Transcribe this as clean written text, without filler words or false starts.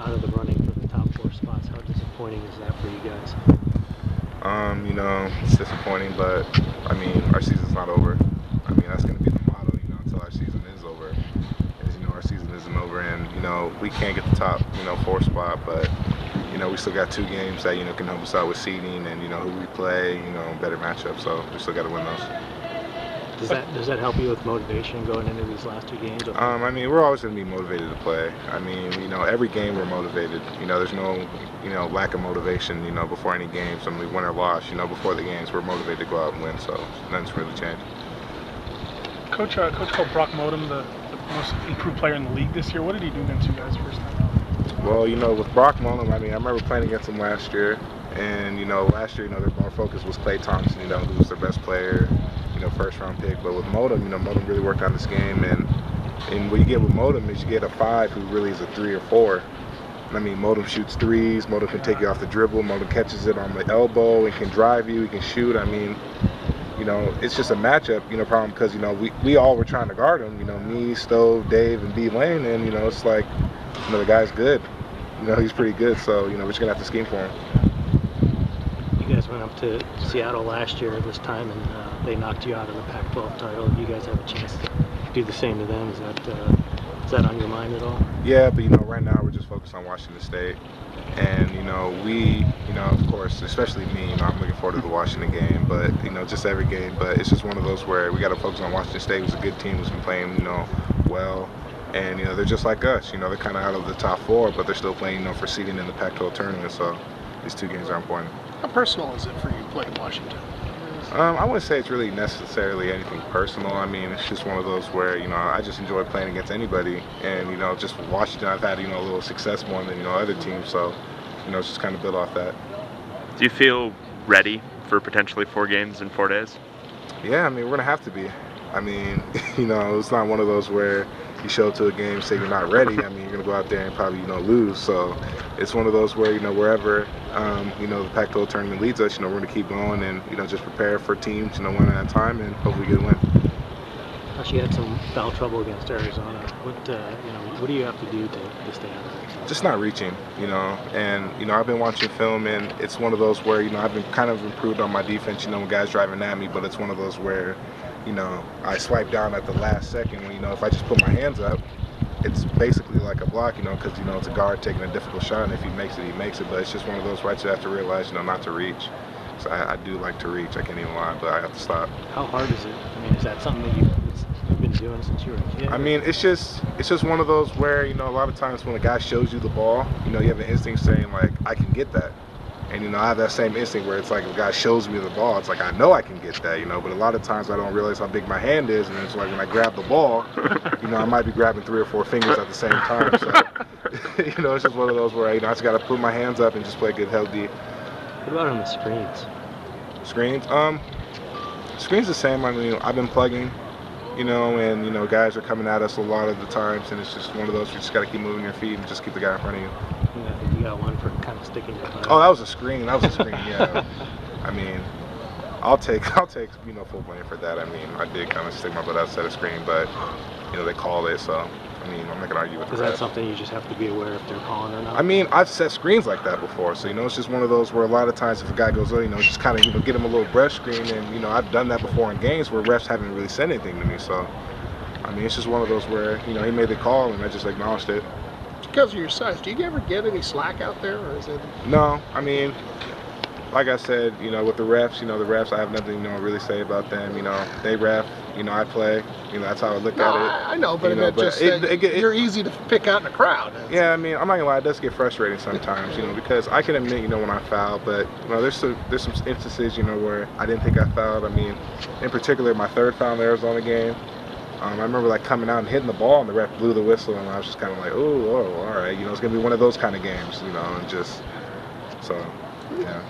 out of the running for the top 4 spots. How disappointing is that for you guys? You know, it's disappointing, but I mean, our season's not over. I mean, that's going to be the motto, you know, until our season is over. As you know, our season isn't over, and you know, we can't get the top, 4 spot, but you know, we still got 2 games that can help us out with seeding, and you know who we play, better matchups. So we still got to win those. Does that help you with motivation going into these last 2 games? I mean, we're always going to be motivated to play. I mean, every game we're motivated. There's no, lack of motivation, before any games. I mean, win or loss, before the games, we're motivated to go out and win. So nothing's really changed. Coach called Brock Modem the most improved player in the league this year. What did he do against you guys first time? Well, with Brock Modem, I mean, I remember playing against him last year. And, last year, their more focus was Klay Thompson, who was their best player. First-round pick, but with Modem, Modem really worked on this game, and what you get with Modem is you get a 5 who really is a 3 or 4. I mean, Modem shoots threes, Modem can take you off the dribble, Modem catches it on the elbow and can drive you, he can shoot. I mean, it's just a matchup, problem because, we all were trying to guard him, me, Stove, Dave, and D Lane, and, it's like, the guy's good. He's pretty good, so, we're just going to have to scheme for him. You guys went up to Seattle last year this time, and they knocked you out of the Pac-12 title. If you guys have a chance to do the same to them, is that on your mind at all? Yeah, but right now we're just focused on Washington State, and we, of course, especially me, I'm looking forward to the Washington game, but just every game. But it's just one of those where we got to focus on Washington State, who's a good team, who's been playing, well. And they're just like us. They're kind of out of the top 4, but they're still playing, for seeding in the Pac-12 tournament. So these 2 games are important. How personal is it for you playing Washington? I wouldn't say it's really necessarily anything personal. I mean, it's just one of those where, I just enjoy playing against anybody. And, just with Washington, I've had, a little success more than, other teams. So, it's just kind of built off that. Do you feel ready for potentially 4 games in 4 days? Yeah, I mean, we're going to have to be. I mean, it's not one of those where you show up to a game and say you're not ready. I mean, you're going to go out there and probably, lose. So it's one of those where, wherever, the Pac-12 tournament leads us, we're going to keep going and, just prepare for teams, one at a time and hopefully get a win. She had some foul trouble against Arizona. What do you have to do to stay out of it? Just not reaching, and, I've been watching film and it's one of those where, I've been kind of improved on my defense, when guys driving at me, but it's one of those where, I swipe down at the last second when, if I just put my hands up, it's basically like a block, because, it's a guard taking a difficult shot, and if he makes it, he makes it. But it's just one of those where I just have to realize, not to reach. So I do like to reach, I can't even lie, but I have to stop. How hard is it? I mean, is that something that you've been doing since you were a kid? I mean, it's just one of those where, a lot of times when a guy shows you the ball, you have an instinct saying, like, I can get that. And, I have that same instinct where it's like if a guy shows me the ball, it's like I know I can get that, but a lot of times I don't realize how big my hand is, and it's like when I grab the ball, I might be grabbing 3 or 4 fingers at the same time. So, it's just one of those where I just got to put my hands up and just play good, healthy. What about on the screens? Screens? Screens the same. I mean, I've been plugging, and, guys are coming at us a lot of the times, and it's just one of those you just got to keep moving your feet and just keep the guy in front of you. Yeah, I think you got one for kind of sticking your butt. Oh, that was a screen. Yeah. I mean, I'll take full blame for that. I mean, I did kind of stick my butt outside the screen, but they called it, so I mean, I'm not gonna argue with that. Is that something you just have to be aware if they're calling or not? I mean, I've set screens like that before, so it's just one of those where a lot of times if a guy goes, just kind of get him a little brush screen, and I've done that before in games where refs haven't really said anything to me. So I mean, it's just one of those where he made the call and I just acknowledged it. Because of your size, do you ever get any slack out there, or is it? No, I mean, like I said, with the refs, I have nothing, really say about them. They ref, I play. That's how I look at it. I know, but you're easy to pick out in a crowd. Yeah, I mean, I'm not gonna lie, it does get frustrating sometimes, because I can admit, when I foul, but there's some instances, where I didn't think I fouled. I mean, in particular, my 3rd foul in the Arizona game. I remember like coming out and hitting the ball, and the ref blew the whistle, and I was just kind of like, oh, all right, it's gonna be one of those kind of games, and just so, yeah.